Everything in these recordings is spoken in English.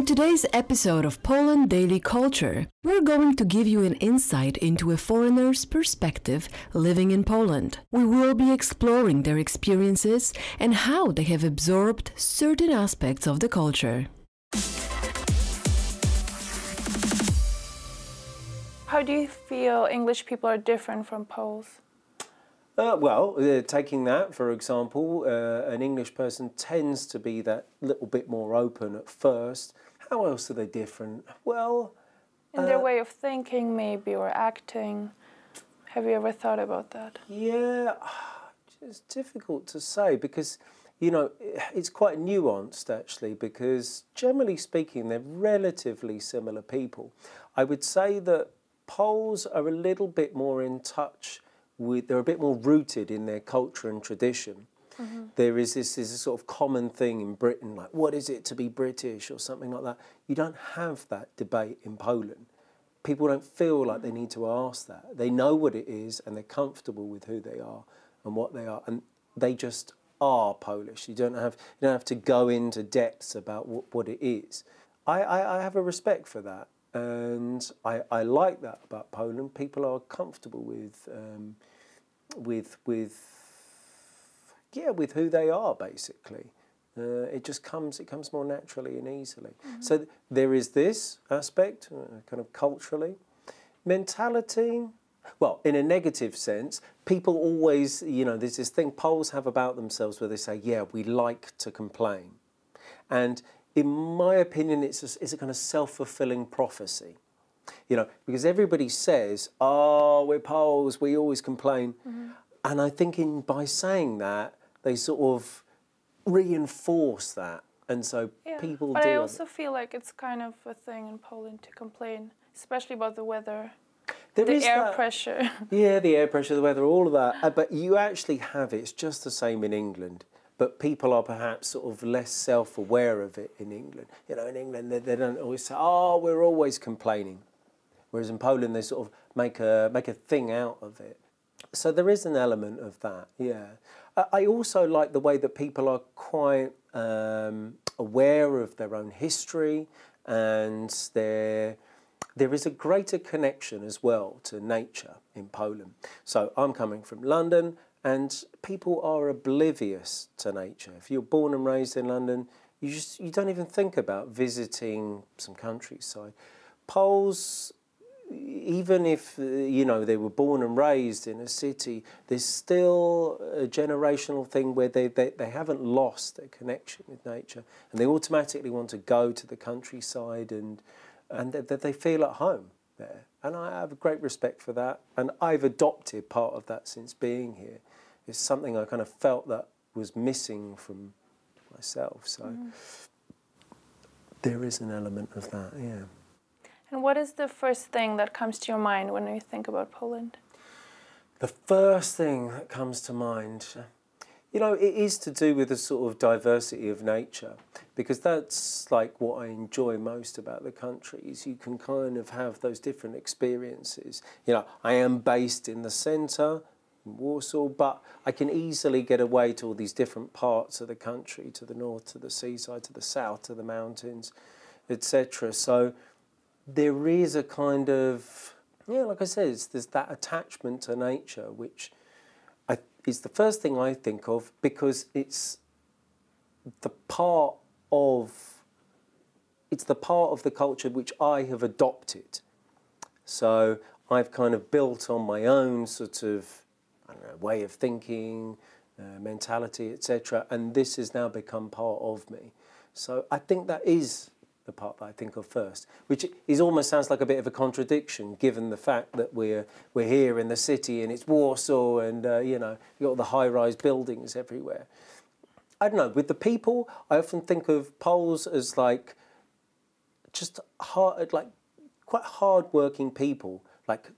today's episode of Poland Daily Culture, we're going to give you an insight into a foreigner's perspective living in Poland. We will be exploring their experiences and how they have absorbed certain aspects of the culture. How do you feel English people are different from Poles? Taking that, for example, an English person tends to be that little bit more open at first. How else are they different? Well... in their way of thinking, maybe, or acting. Have you ever thought about that? Yeah, it's difficult to say because, you know, it's quite nuanced, actually, because generally speaking, they're relatively similar people. I would say that Poles are a little bit more in touch they're a bit more rooted in their culture and tradition. Mm-hmm. There is this sort of common thing in Britain, like, what is it to be British or something like that? You don't have that debate in Poland. People don't feel like they need to ask that. They know what it is and they're comfortable with who they are and what they are. And they just are Polish. You don't have to go into depths about what it is. I have a respect for that. And I like that about Poland. People are comfortable with who they are, basically. It comes more naturally and easily. Mm-hmm. So there is this aspect, kind of culturally. Mentality, well, in a negative sense, people always, you know, there's this thing Poles have about themselves where they say, yeah, we like to complain. And in my opinion, it's a kind of self-fulfilling prophecy, you know, because everybody says, oh, we're Poles, we always complain. Mm-hmm. And I think by saying that, they sort of reinforce that. And so people do. But I also feel like it's kind of a thing in Poland to complain, especially about the weather, the air pressure. Yeah, the air pressure, the weather, all of that. But you actually have it. It's just the same in England. But people are perhaps sort of less self-aware of it in England. You know, in England, they don't always say, oh, we're always complaining. Whereas in Poland, they sort of make a thing out of it. So there is an element of that, yeah. I also like the way that people are quite aware of their own history, and there is a greater connection as well to nature in Poland. So I'm coming from London, and people are oblivious to nature. If you're born and raised in London, you don't even think about visiting some countryside. Poles, even if, you know, they were born and raised in a city, there's still a generational thing where they haven't lost their connection with nature, and they automatically want to go to the countryside and that they feel at home there. And I have a great respect for that, and I've adopted part of that since being here. It's something I kind of felt that was missing from myself. So there is an element of that, yeah. And what is the first thing that comes to your mind when you think about Poland? The first thing that comes to mind, you know, it is to do with the sort of diversity of nature, because that's like what I enjoy most about the country, is you can kind of have those different experiences. You know, I am based in the centre, Warsaw, but I can easily get away to all these different parts of the country, to the north, to the seaside, to the south, to the mountains, etc. So there is a kind of, yeah, like I said, there's that attachment to nature, which is the first thing I think of, because it's the part of the culture which I have adopted. So I've kind of built on my own sort of, I don't know, way of thinking, mentality, etc. And this has now become part of me. So I think that is the part that I think of first, which almost sounds like a bit of a contradiction, given the fact that we're here in the city and it's Warsaw, and you know, you've got all the high-rise buildings everywhere. I don't know. With the people, I often think of Poles as like just quite hard-working people. Like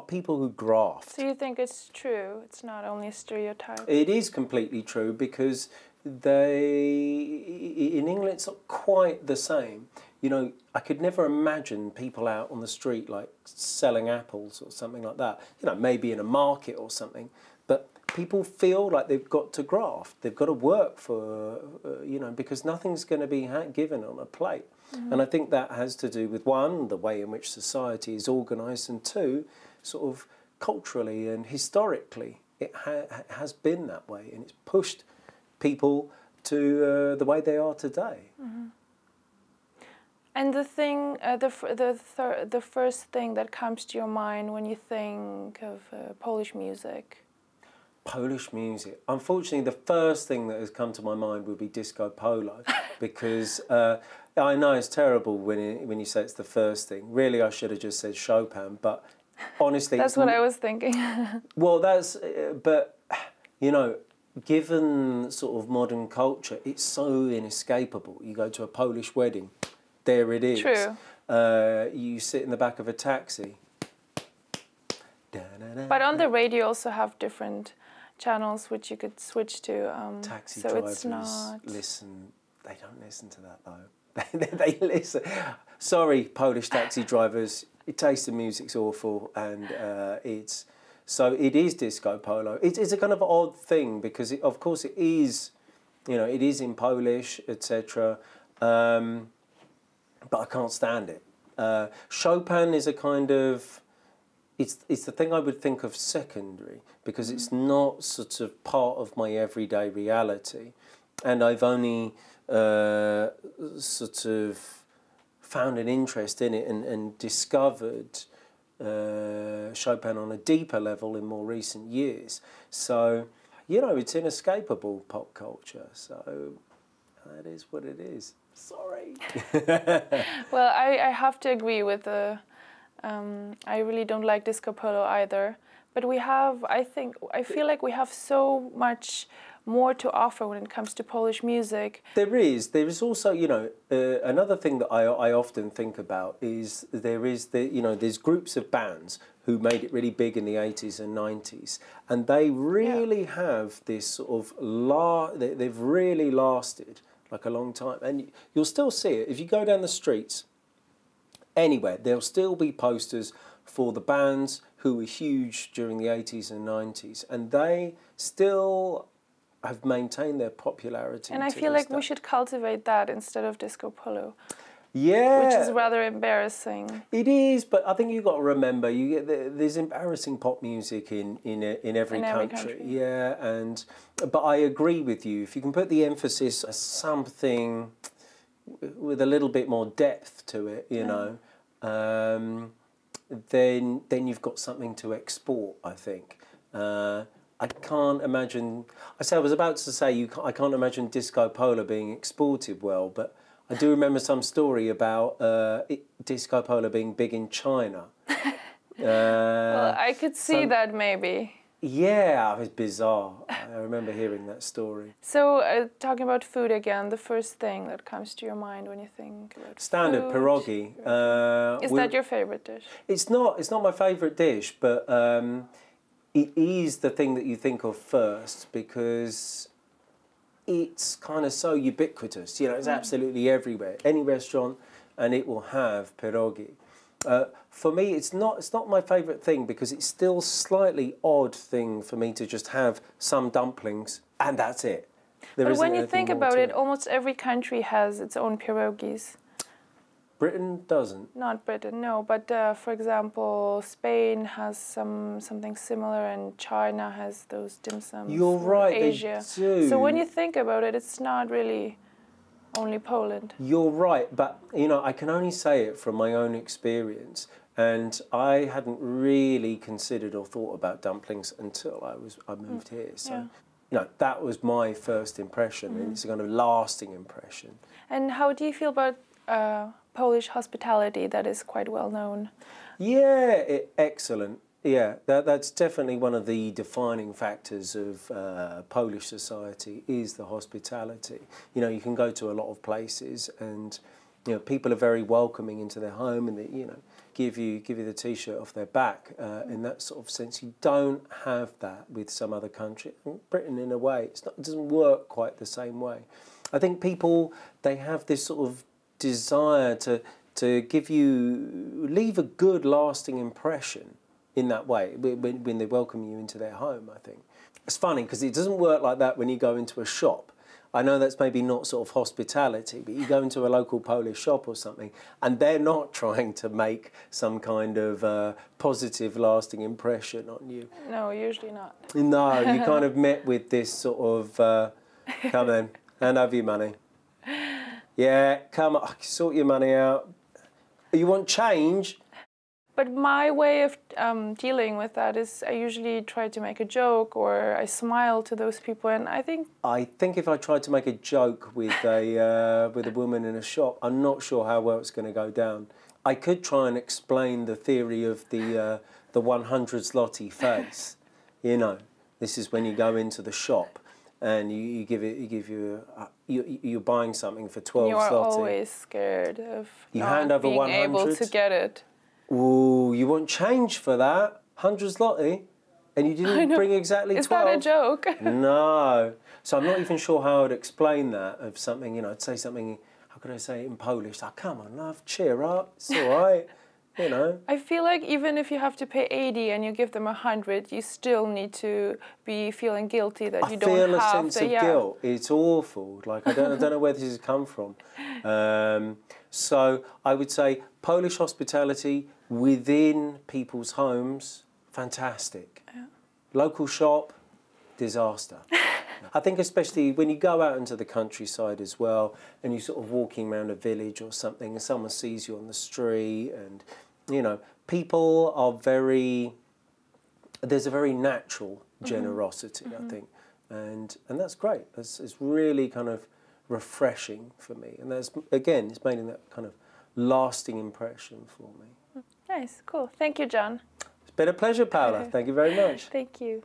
people who graft. So you think it's true? It's not only a stereotype? It is completely true, because in England it's not quite the same. You know, I could never imagine people out on the street like selling apples or something like that. You know, maybe in a market or something. But people feel like they've got to graft. They've got to work for, you know, because nothing's going to be given on a plate. And I think that has to do with, one, the way in which society is organised, and two, sort of culturally and historically, it has been that way, and it's pushed people to the way they are today. And the thing, the first thing that comes to your mind when you think of Polish music? Polish music. Unfortunately, the first thing that has come to my mind would be disco polo, because I know it's terrible when you say it's the first thing. Really, I should have just said Chopin, but honestly... That's what I was thinking. Well, but, you know, given sort of modern culture, it's so inescapable. You go to a Polish wedding, there it is. True. You sit in the back of a taxi. But on the radio you also have different channels which you could switch to. Taxi so drivers it's not... listen. They don't listen to that though. they listen. Sorry, Polish taxi drivers. Your taste in music's awful, and it is disco polo. It's a kind of odd thing because of course it is, you know, it is in Polish, etc. But I can't stand it. Chopin is a kind of... It's the thing I would think of secondary, because it's not sort of part of my everyday reality, and I've only sort of found an interest in it and discovered Chopin on a deeper level in more recent years. So, you know, it's inescapable pop culture, so that is what it is. Sorry. Well, I have to agree with the... I really don't like disco polo either, but I feel like we have so much more to offer when it comes to Polish music. There is also, you know, another thing that I often think about is there's groups of bands who made it really big in the 80s and 90s, and they really have this sort of they've really lasted like a long time, and you'll still see it if you go down the streets. Anywhere, there'll still be posters for the bands who were huge during the 80s and 90s, and they still have maintained their popularity. And I feel like we should cultivate that instead of disco polo. Yeah. Which is rather embarrassing. It is, but I think you've got to remember, there's embarrassing pop music in every country. Yeah, but I agree with you. If you can put the emphasis on something with a little bit more depth to it, you know, then you've got something to export, I think. I can't imagine... I was about to say I can't imagine disco polo being exported well, but I do remember some story about disco polo being big in China. Well, I could see that maybe. Yeah, it was bizarre. I remember hearing that story. So, talking about food again, the first thing that comes to your mind when you think about standard food. Pierogi. Is that your favourite dish? It's not my favourite dish, but it is the thing that you think of first because it's kind of so ubiquitous. You know, it's absolutely everywhere. Any restaurant, and it will have pierogi. For me, it's not my favourite thing because it's still a slightly odd thing for me to just have some dumplings and that's it. But when you think about it, almost every country has its own pierogies. Britain doesn't. Not Britain, no. But for example, Spain has something similar, and China has those dim sums. You're right, Asia. They do. So when you think about it, it's not really only Poland. You're right, but you know, I can only say it from my own experience, and I hadn't really considered or thought about dumplings until I moved here. So, you know, that was my first impression, and it's a kind of lasting impression. And how do you feel about Polish hospitality? That is quite well known. Yeah, excellent. Yeah, that's definitely one of the defining factors of Polish society is the hospitality. You know, you can go to a lot of places and, you know, people are very welcoming into their home and, they, you know, give you the T-shirt off their back in that sort of sense. You don't have that with some other country. Britain, in a way, it doesn't work quite the same way. I think people, they have this sort of desire to leave a good, lasting impression in that way, when they welcome you into their home, I think. It's funny, because it doesn't work like that when you go into a shop. I know that's maybe not sort of hospitality, but you go into a local Polish shop or something, and they're not trying to make some kind of positive, lasting impression on you. No, usually not. No, you kind of met with this sort of, come in, hand over your money. Yeah, come on, sort your money out. You want change? But my way of dealing with that is I usually try to make a joke or I smile to those people, and I think if I tried to make a joke with a woman in a shop, I'm not sure how well it's going to go down. I could try and explain the theory of the 100 zloty face. You know, this is when you go into the shop and you're buying something for 12 zloty. You're always scared of not being 100? able to get it. Ooh, you want change for that? 100 zloty? And you didn't bring exactly 12? Is that a joke? No. So I'm not even sure how I'd explain that of something, you know, I'd say something, how could I say it in Polish? Like, come on, love, cheer up, it's all right, you know. I feel like even if you have to pay 80 and you give them 100, you still need to be feeling guilty that you don't have I feel a sense of guilt. It's awful. Like, I don't know where this has come from. So I would say Polish hospitality within people's homes, fantastic. Yeah. Local shop, disaster. I think especially when you go out into the countryside as well and you're sort of walking around a village or something and someone sees you on the street and, you know, people are there's a very natural generosity, I think. And that's great. It's really kind of refreshing for me. And that's, again, it's making that kind of lasting impression for me. Nice, cool. Thank you, John. It's been a pleasure, Paula. Thank you very much. Thank you.